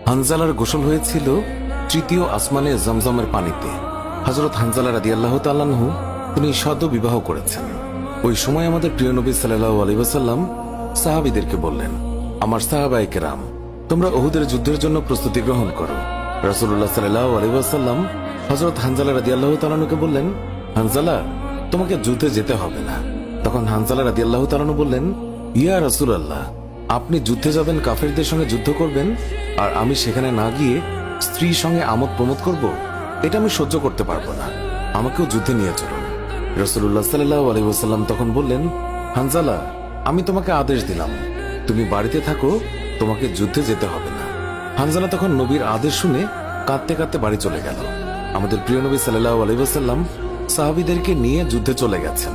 হানজালার গোসল হয়েছিল তৃতীয় আসমানে জমজমের পানিতে। হযরত হানজালা রাদিয়াল্লাহু তাআলা আনহু তিনি সদ্য বিবাহ করেছেন। ওই সময় আমাদের প্রিয় নবী সাল্লাল্লাহু আলাইহি ওয়াসাল্লাম সাহাবীদেরকে বললেন, আমার সাহাবায়ে কেরাম, তোমরা উহুদের যুদ্ধের জন্য প্রস্তুতি গ্রহণ করো। রাসূলুল্লাহ সাল্লাল্লাহু আলাইহি ওয়াসাল্লাম হযরত হানজালা রাদিয়াল্লাহু তাআলা আনহুকে বললেন, হানজালা, তোমাকে যুদ্ধে যেতে হবে না। তখন হানজালা রাদিয়াল্লাহু তাআলা আনহু বললেন, ইয়া রাসূলুল্লাহ, আপনি যুদ্ধে যাবেন, কাফেরদের সঙ্গে যুদ্ধ করবেন, আর আমি সেখানে না গিয়ে স্ত্রীর সঙ্গে আমোদ প্রমোদ করব? এটা আমি সহ্য করতে পারবো না। আমাকেও যুদ্ধে নিয়ে চলুন। রাসূলুল্লাহ সাল্লাল্লাহু আলাইহি ওয়াসাল্লাম তখন বললেন, হানজালা, আমি তোমাকে আদেশ দিলাম, তুমি বাড়িতে থাকো, তোমাকে যুদ্ধে যেতে হবে না। হানজালা তখন নবীর আদেশ শুনে কাঁদতে কাঁদতে বাড়ি চলে গেল। আমাদের প্রিয় নবী সাল্লাল্লাহু আলাইহি ওয়াসাল্লাম সাহাবীদেরকে নিয়ে যুদ্ধে চলে গেছেন।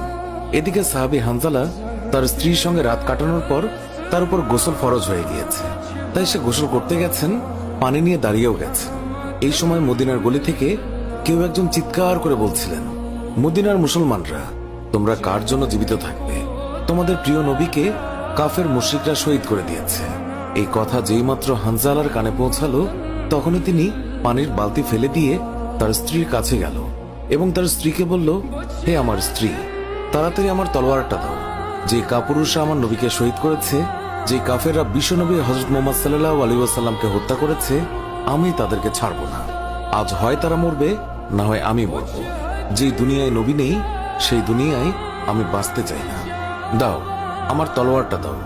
এদিকে সাহাবী হানজালা তার স্ত্রীর সঙ্গে রাত কাটানোর পর তার উপর গোসল ফরজ হয়ে গিয়েছে, তাই সে গোসল করতে গেছেন, পানি নিয়ে দাঁড়িয়েও গেছেন। এই সময় মদিনার গলি থেকে কেউ একজন চিৎকার করে বলছিলেন, মদিনার মুসলমানরা, তোমরা কার জন্য জীবিত থাকবে? তোমাদের প্রিয় নবীকে কাফের মুশরিকরা শহীদ করে দিয়েছে। এই কথা যেই মাত্র হানজালার কানে পৌঁছালো, তখনই তিনি পানির বালতি ফেলে দিয়ে তার স্ত্রীর কাছে গেল এবং তার স্ত্রীকে বলল, হে আমার স্ত্রী, তাড়াতাড়ি আমার তলোয়ারটা দাও। যে কাপুরুষরা আমার নবীকে শহীদ করেছে, যে কাফেররা বিশ্বনবী হযরত মুহাম্মদ সাল্লাল্লাহু আলাইহি ওয়াসাল্লামকে হত্যা করেছে, আমি তাদেরকে ছাড়ব না। আজ হয় তারা মরবে, না হয় আমি মরব। যে দুনিয়ায় নবী নেই, সেই দুনিয়ায় আমি বাঁচতে চাই না। দাও, আমার তলোয়ারটা দাও।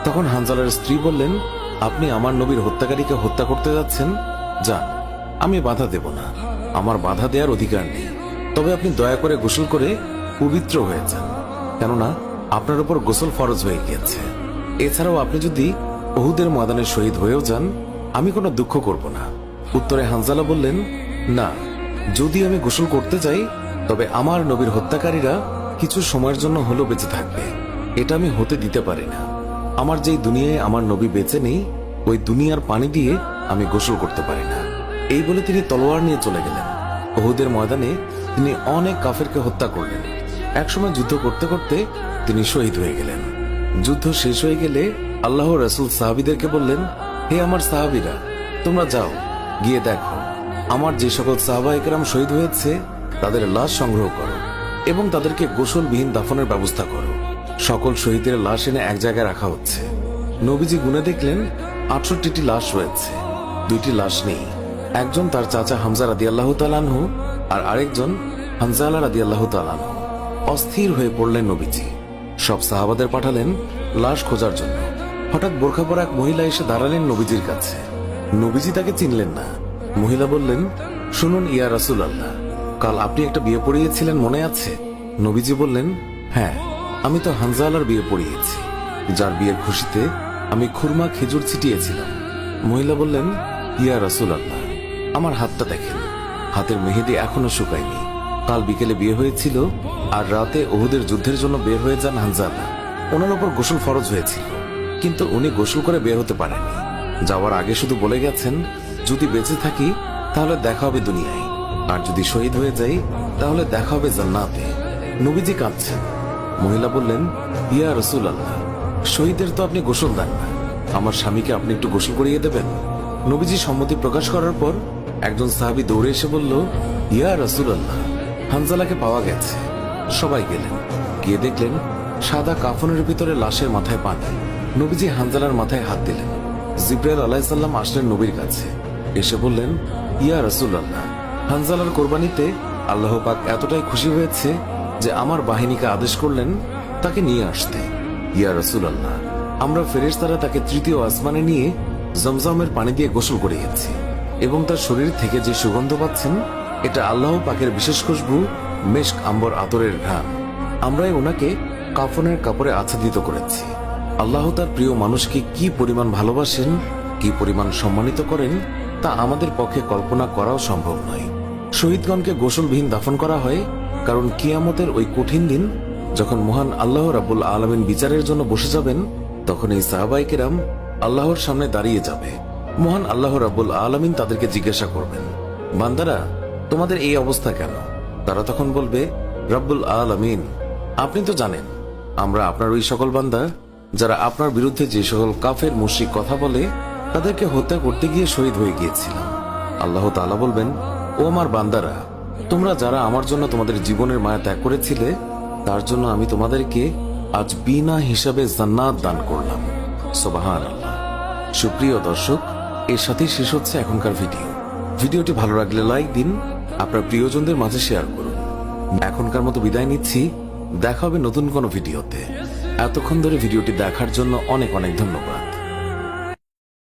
তখন হানজালার স্ত্রী বললেন, আপনি আমার নবীর হত্যাকারীকে হত্যা করতে যাচ্ছেন? যান, আমি বাধা দেব না, আমার বাধা দেওয়ার অধিকার নেই। তবে আপনি দয়া করে গোসল করে পবিত্র হয়ে যান, কেননা আপনার উপর গোসল ফরজ হয়ে গিয়েছে। এছাড়াও আপনি যদি উহুদের ময়দানে শহীদ হয়েও যান, আমি কোনো দুঃখ করব না। উত্তরে হানজালা বললেন, না, যদি আমি গোসল করতে চাই, তবে আমার নবীর হত্যাকারীরা কিছু সময়ের জন্য হলেও বেঁচে থাকবে, এটা আমি হতে দিতে পারি না। আমার যেই দুনিয়ায় আমার নবী বেঁচে নেই, ওই দুনিয়ার পানি দিয়ে আমি গোসল করতে পারি না। এই বলে তিনি তলোয়ার নিয়ে চলে গেলেন। উহুদের ময়দানে তিনি অনেক কাফেরকে হত্যা করলেন। একসময় যুদ্ধ করতে করতে তিনি শহীদ হয়ে গেলেন। যুদ্ধ শেষ হয়ে গেলে আল্লাহ রাসূল সাহাবীদেরকে বললেন, হে আমার সাহাবীরা, তোমরা যাও, গিয়ে দেখো আমার যে সকল সাহাবায়ে কেরাম শহীদ হয়েছে তাদের লাশ সংগ্রহ করো এবং তাদেরকে গোসলবিহীন দাফনের ব্যবস্থা করো। সকল শহীদের লাশ এনে এক জায়গায় রাখা হচ্ছে। নবীজি গুনে দেখলেন ৬৮টি লাশ রয়েছে, ২টি লাশ নেই। একজন তার চাচা হামজা রাদিয়াল্লাহু তাআলা আনহু, আর আরেকজন হানজালা রাদিয়াল্লাহু তাআলা আনহু। অস্থির হয়ে পড়লেন নবীজি। সব সাহাবাদের পাঠালেন লাশ খোঁজার জন্য। হঠাৎ বোরখা পরা এক মহিলা এসে দাঁড়ালেন নবীজির কাছে। নবীজি তাকে চিনলেন না। মহিলা বললেন, শুনুন ইয়া রাসূলুল্লাহ, কাল আপনি একটা বিয়ে পড়িয়েছিলেন, মনে আছে? নবীজি বললেন, হ্যাঁ, আমি তো হানজালার বিয়ে পড়িয়েছি, যার বিয়ের খুশিতে আমি খুরমা খেজুর ছিটিয়েছিলাম। মহিলা বললেন, ইয়া রাসূলুল্লাহ, আমার হাতটা দেখেন, হাতের মেহেদি এখনো শুকায়নি। কাল বিকেলে বিয়ে হয়েছিল, আর রাতে উহুদের যুদ্ধের জন্য বের হয়ে যান হানজালা। ওনার উপর গোসল ফরজ হয়েছিল, কিন্তু উনি গোসল করে বের হতে পারেননি। যাওয়ার আগে শুধু বলে গেছেন, যদি বেঁচে থাকি তাহলে দেখা হবে দুনিয়ায়, আর যদি শহীদ হয়ে যাই তাহলে দেখা হবে জান্নাতে। নবীজি কাঁদছেন। মহিলা বললেন, ইয়া রাসূলুল্লাহ, শহীদের তো আপনি গোসল দেন না, আমার স্বামীকে আপনি একটু গোসল করিয়ে দেবেন। নবীজি সম্মতি প্রকাশ করার পর একজন সাহাবী দৌড়ে এসে বলল, ইয়া রাসূলুল্লাহ, হানজালাকে পাওয়া গেছে। সবাই গেলেন, গিয়ে দেখলেন সাদা কাফনের ভিতরে লাশের মাথায় পানি। নবীজি হানজালার মাথায় হাত দিলেন। জিবরাইল আলাইহিস সালাম আসলেন নবীর কাছে, এসে বললেন, ইয়া রাসূলুল্লাহ, হানজালার কোরবানিতে আল্লাহ পাক এতটাই খুশি হয়েছে যে আমার বাহিনীকে আদেশ করলেন তাকে নিয়ে আসতে। ইয়া রাসূলুল্লাহ, আমরা ফেরেশতারা তাকে তৃতীয় আসমানে নিয়ে জমজমের পানি দিয়ে গোসল করিয়েছি এবং তার শরীর থেকে যে সুগন্ধ পাচ্ছেন, এটা আল্লাহ পাকের বিশেষ খুশবু, মেশক আম্বর আতরের ঘ্রাণ। আমরাই ওনাকে কাফনের কাপড়ে আচ্ছাদিত করেছি। আল্লাহ তার প্রিয় মানুষকে কি পরিমাণ ভালোবাসেন, কি পরিমাণ সম্মানিত করেন, তা আমাদের পক্ষে কল্পনা করাও সম্ভব নয়। শহীদগণকে গোসলবিহীন দাফন করা হয় কারণ কিয়ামতের ওই কঠিন দিন যখন মহান আল্লাহ রাব্বুল আলামিন বিচারের জন্য বসে যাবেন, তখন এই সাহাবায়ে কেরাম আল্লাহর সামনে দাঁড়িয়ে যাবে। মহান আল্লাহ রাব্বুল আলামিন তাদেরকে জিজ্ঞাসা করবেন, বান্দারা, তোমাদের এই অবস্থা কেন? তারা তখন বলবে, রাব্বুল আলামিন, আপনি তো জানেন আমরা আপনার ওই সকল বান্দা যারা আপনার বিরুদ্ধে যে সকল কাফের মুশরিক কথা বলে তাদেরকে হত্যা করতে গিয়ে শহীদ হয়ে গিয়েছিলাম। আল্লাহ তাআলা বলবেন, ও আমার বান্দারা, তোমরা যারা আমার জন্য তোমাদের জীবনের মায়া ত্যাগ করেছিলে, তার জন্য আমি তোমাদেরকে আজ বিনা হিসাবে জান্নাত দান করলাম। সুবহানাল্লাহ। সুপ্রিয় দর্শক, এর সাথেই শেষ হচ্ছে এখনকার ভিডিওটি ভালো লাগলে লাইক দিন, আপনার প্রিয়জনদের মাঝে শেয়ার করুন। এখনকার মতো বিদায় নিচ্ছি, দেখা হবে নতুন কোনো ভিডিওতে। এতক্ষণ ধরে ভিডিওটি দেখার জন্য অনেক অনেক ধন্যবাদ।